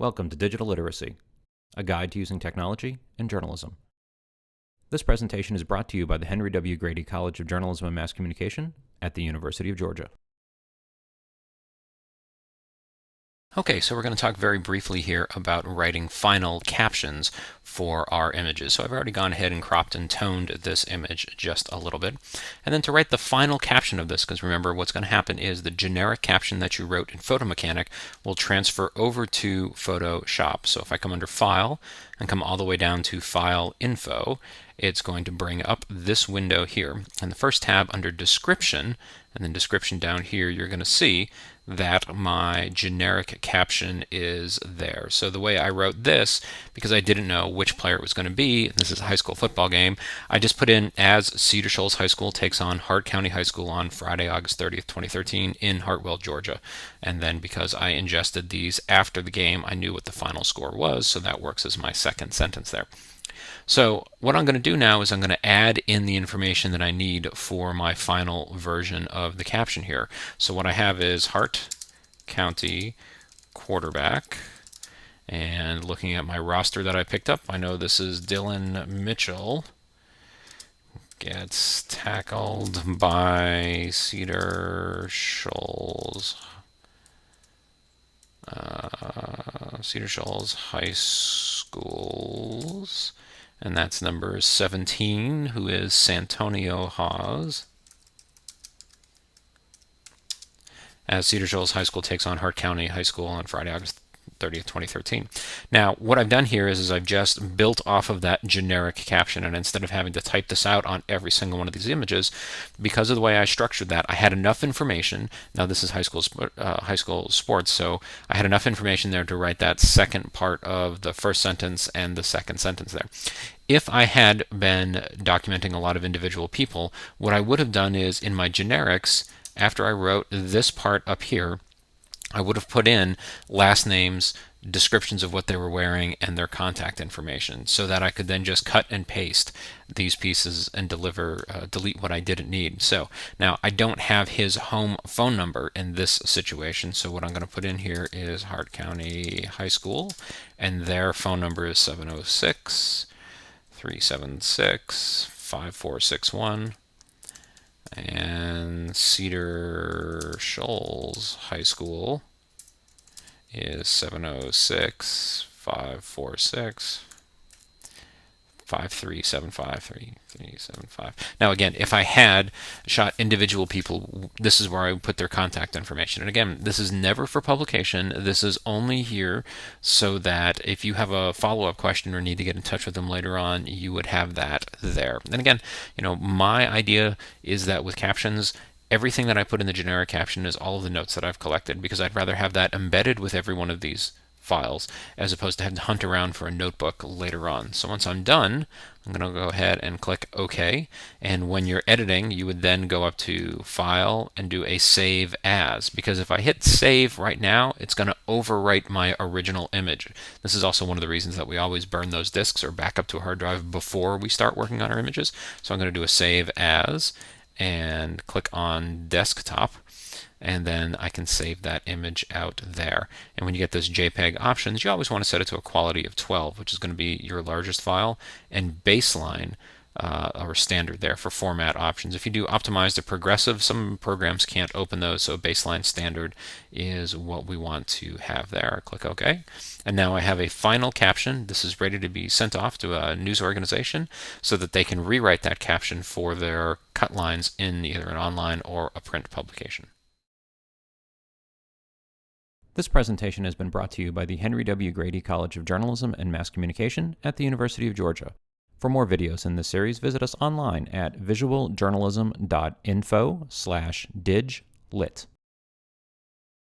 Welcome to Digital Literacy, a guide to using technology in journalism. This presentation is brought to you by the Henry W. Grady College of Journalism and Mass Communication at the University of Georgia. Okay, so we're going to talk very briefly here about writing final captions for our images. So I've already gone ahead and cropped and toned this image just a little bit. And then to write the final caption of this, because remember what's going to happen is the generic caption that you wrote in Photomechanic will transfer over to Photoshop. So if I come under File and come all the way down to File Info, it's going to bring up this window here. And the first tab under Description, and then Description down here, you're going to see that my generic caption is there. So the way I wrote this, because I didn't know which player it was going to be, this is a high school football game, I just put in as Cedar Shoals High School takes on Hart County High School on Friday, August 30th, 2013 in Hartwell, Georgia. And then because I ingested these after the game, I knew what the final score was, so that works as my second sentence there. So what I'm going to do now is I'm going to add in the information that I need for my final version of the caption here. So what I have is Hart County quarterback, and looking at my roster that I picked up, I know this is Dylan Mitchell gets tackled by Cedar Shoals High Schools, and that's number 17, who is Santonio Hawes, as Cedar Shoals High School takes on Hart County High School on Friday, August 30th, 2013. Now, what I've done here is I've just built off of that generic caption, and instead of having to type this out on every single one of these images, because of the way I structured that, I had enough information. Now, this is high school sports, so I had enough information there to write that second part of the first sentence and the second sentence there. If I had been documenting a lot of individual people, what I would have done is in my generics, after I wrote this part up here, I would have put in last names, descriptions of what they were wearing, and their contact information, so that I could then just cut and paste these pieces and delete what I didn't need. So now I don't have his home phone number in this situation, so what I'm going to put in here is Hart County High School, and their phone number is 706-376-5461. And Cedar Shoals High School is 706-546-5375. Now again, if I had shot individual people, this is where I would put their contact information. And again, this is never for publication. This is only here so that if you have a follow-up question or need to get in touch with them later on, you would have that there. And again, my idea is that with captions, everything that I put in the generic caption is all of the notes that I've collected, because I'd rather have that embedded with every one of these files as opposed to having to hunt around for a notebook later on. So once I'm done, I'm going to go ahead and click OK. And when you're editing, you would then go up to File and do a Save As, because if I hit Save right now, it's going to overwrite my original image. This is also one of the reasons that we always burn those disks or back up to a hard drive before we start working on our images. So I'm going to do a Save As and click on Desktop, and then I can save that image out there. And when you get those JPEG options, you always want to set it to a quality of 12, which is going to be your largest file, and baseline or standard there for format options. If you do optimized or progressive, some programs can't open those, so baseline standard is what we want to have there. Click OK. And now I have a final caption. This is ready to be sent off to a news organization so that they can rewrite that caption for their cut lines in either an online or a print publication. This presentation has been brought to you by the Henry W. Grady College of Journalism and Mass Communication at the University of Georgia. For more videos in this series, visit us online at visualjournalism.info/diglit.